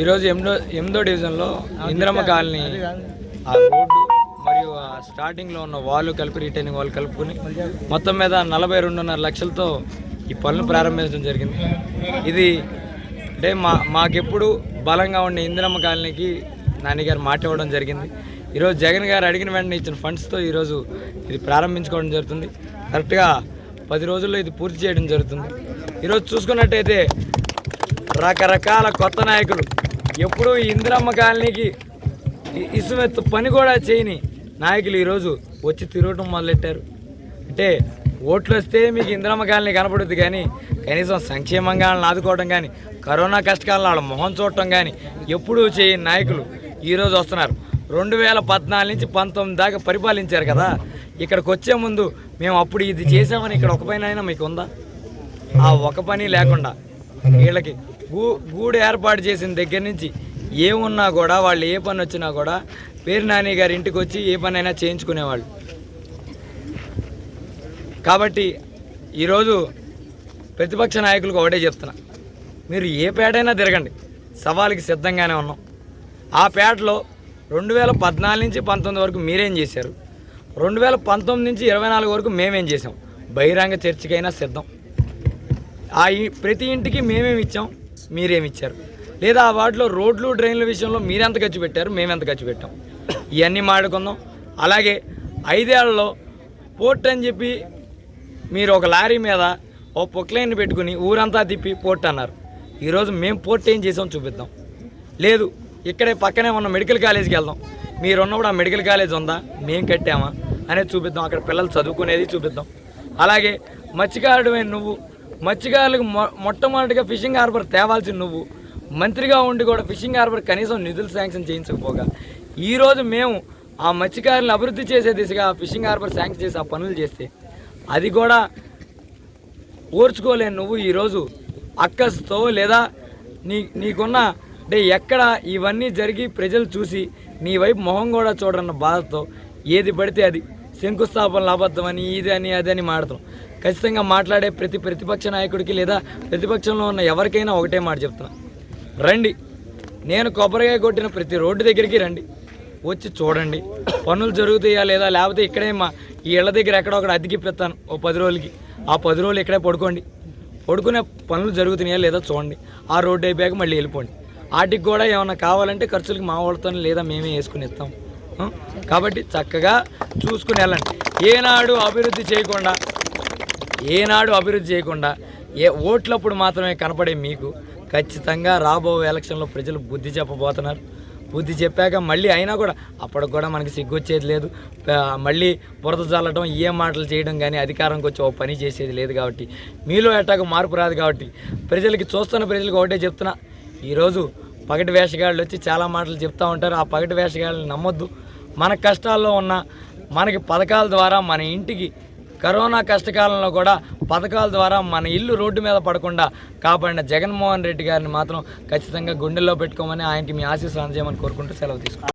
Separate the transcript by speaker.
Speaker 1: ఈరోజు ఎనిమిదో డివిజన్లో ఇందిరమ్మ కాలనీ ఆ రోడ్డు మరియు ఆ స్టార్టింగ్లో ఉన్న వాళ్ళు కలిపి రిటైనింగ్ వాళ్ళు కలుపుకొని మొత్తం మీద 42.5 లక్షలతో ఈ పనులు ప్రారంభించడం జరిగింది. ఇది అంటే మాకెప్పుడు బలంగా ఉండే ఇందిరమ్మ కాలనీకి నాన్నగారు మాట ఇవ్వడం జరిగింది. ఈరోజు జగన్ గారు అడిగిన వెంటనే ఇచ్చిన ఫండ్స్తో ఈరోజు ఇది ప్రారంభించుకోవడం జరుగుతుంది. కరెక్ట్గా 10 రోజుల్లో ఇది పూర్తి చేయడం జరుగుతుంది. ఈరోజు చూసుకున్నట్టయితే రకరకాల కొత్త నాయకులు ఎప్పుడూ ఇందిరమ్మ కాలనీకి ఇసుమెత్తు పని కూడా చేయని నాయకులు ఈరోజు వచ్చి తిరగటం మొదలెట్టారు. అంటే ఓట్లు వస్తే మీకు ఇందిరమ్మ కాలనీ కనపడుద్ది, కానీ కనీసం సంక్షేమంగా ఆదుకోవడం కానీ కరోనా కష్టకాలంలో వాళ్ళ మొహం చూడటం కానీ ఎప్పుడూ చేయని నాయకులు ఈరోజు వస్తున్నారు. 2014 నుంచి 19 దాకా పరిపాలించారు కదా. ఇక్కడికి వచ్చే ముందు మేము అప్పుడు ఇది చేసామని ఇక్కడ ఒక పని అయినా మీకు ఉందా? ఆ ఒక పని లేకుండా వీళ్ళకి గూడు ఏర్పాటు చేసిన దగ్గర నుంచి ఏమున్నా కూడా వాళ్ళు ఏ పని వచ్చినా కూడా పేరు నాని గారి ఇంటికి వచ్చి ఏ పని అయినా చేయించుకునేవాళ్ళు. కాబట్టి ఈరోజు ప్రతిపక్ష నాయకులకు ఒకటే చెప్తున్నా, మీరు ఏ పేటైనా తిరగండి, సవాలుకి సిద్ధంగానే ఉన్నాం. ఆ పేటలో 2014 నుంచి 19 వరకు మీరేం చేశారు, 2019 నుంచి 24 వరకు మేమేం చేసాం, బహిరంగ చర్చకైనా సిద్ధం. ప్రతి ఇంటికి మేమేమి ఇచ్చాం, మీరేమిచ్చారు, లేదా ఆ వాటిలో రోడ్లు డ్రైన్ల విషయంలో మీరెంత ఖర్చు పెట్టారు, మేమెంత ఖర్చు పెట్టాం, ఇవన్నీ మాట్లాడుకుందాం. అలాగే 5 ఏళ్లలో పోర్ట్ అని చెప్పి మీరు ఒక లారీ మీద ఓ పొక్లైన్ పెట్టుకుని ఊరంతా తిప్పి పోర్ట్ అన్నారు. ఈరోజు మేము పోర్ట్ ఏం చేసాం చూపిద్దాం. లేదు ఇక్కడే పక్కనే ఉన్న మెడికల్ కాలేజీకి వెళ్దాం, మీరున్నప్పుడు ఆ మెడికల్ కాలేజ్ ఉందా, మేము కట్టామా అనేది చూపిద్దాం. అక్కడ పిల్లలు చదువుకునేది చూపిద్దాం. అలాగే మత్స్యకారుడమైన నువ్వు, మత్స్యకారులకు మొట్టమొదటిగా ఫిషింగ్ హార్బర్ తేవాల్సిన నువ్వు, మంత్రిగా ఉండి కూడా ఫిషింగ్ హార్బర్ కనీసం నిధులు శాంక్షన్ చేయించకపోగా ఈరోజు మేము ఆ మత్స్యకారులను అభివృద్ధి చేసే దిశగా ఫిషింగ్ హార్బర్ శాంక్షన్ చేసి ఆ పనులు చేస్తే అది కూడా ఓర్చుకోలేని నువ్వు ఈరోజు అక్కస్తో లేదా నీకున్న అంటే ఎక్కడ ఇవన్నీ జరిగి ప్రజలు చూసి నీ వైపు మొహం కూడా చూడరన్న బాధతో ఏది పడితే అది శంకుస్థాపనలు అబద్ధమని ఇది అని అదని మాట్లాడతాం. ఖచ్చితంగా మాట్లాడే ప్రతిపక్ష నాయకుడికి లేదా ప్రతిపక్షంలో ఉన్న ఎవరికైనా ఒకటే మాట చెప్తున్నా, రండి, నేను కొబ్బరికాయ కొట్టిన ప్రతి రోడ్డు దగ్గరికి రండి, వచ్చి చూడండి పనులు జరుగుతాయా లేదా, లేకపోతే ఇక్కడే ఈ ఇళ్ళ దగ్గర ఎక్కడొక్కడ అద్దెకిప్పిస్తాను ఓ 10 రోజులకి, ఆ 10 రోజులు ఇక్కడే పడుకునే పనులు జరుగుతున్నాయా లేదా చూడండి, ఆ రోడ్డు అయిపోయాక మళ్ళీ వెళ్ళిపోండి. వాటికి కూడా ఏమన్నా కావాలంటే ఖర్చులకి మా వాళ్ళతో లేదా మేమే వేసుకుని ఇస్తాం. కాబట్టి చక్కగా చూసుకుని వెళ్ళండి. ఏనాడు అభివృద్ధి చేయకుండా ఓట్లప్పుడు మాత్రమే కనపడే మీకు ఖచ్చితంగా రాబో ఎలక్షన్లో ప్రజలు బుద్ధి చెప్పబోతున్నారు. బుద్ధి చెప్పాక మళ్ళీ అయినా కూడా అప్పటికి కూడా మనకి సిగ్గొచ్చేది లేదు, మళ్ళీ బురద చల్లటం ఏ మాటలు చేయడం కానీ అధికారంకి వచ్చి ఓ పని చేసేది లేదు. కాబట్టి మీలో ఎట్టాక మార్పు రాదు. కాబట్టి చూస్తున్న ప్రజలకు ఒకటే చెప్తున్నా, ఈరోజు పగటి వేషగాళ్ళు వచ్చి చాలా మాటలు చెప్తూ ఉంటారు. ఆ పగటి వేషగాళ్ళని నమ్మొద్దు. మన కష్టాల్లో ఉన్న మనకి పథకాల ద్వారా మన ఇంటికి కరోనా కష్టకాలంలో కూడా పథకాల ద్వారా మన ఇల్లు రోడ్డు మీద పడకుండా కాపాడిన జగన్మోహన్ రెడ్డి గారిని మాత్రం ఖచ్చితంగా గుండెల్లో పెట్టుకోమని ఆయనకి మీ ఆశీస్సులు అందజేయమని కోరుకుంటూ సెలవు తీసుకుంటాం.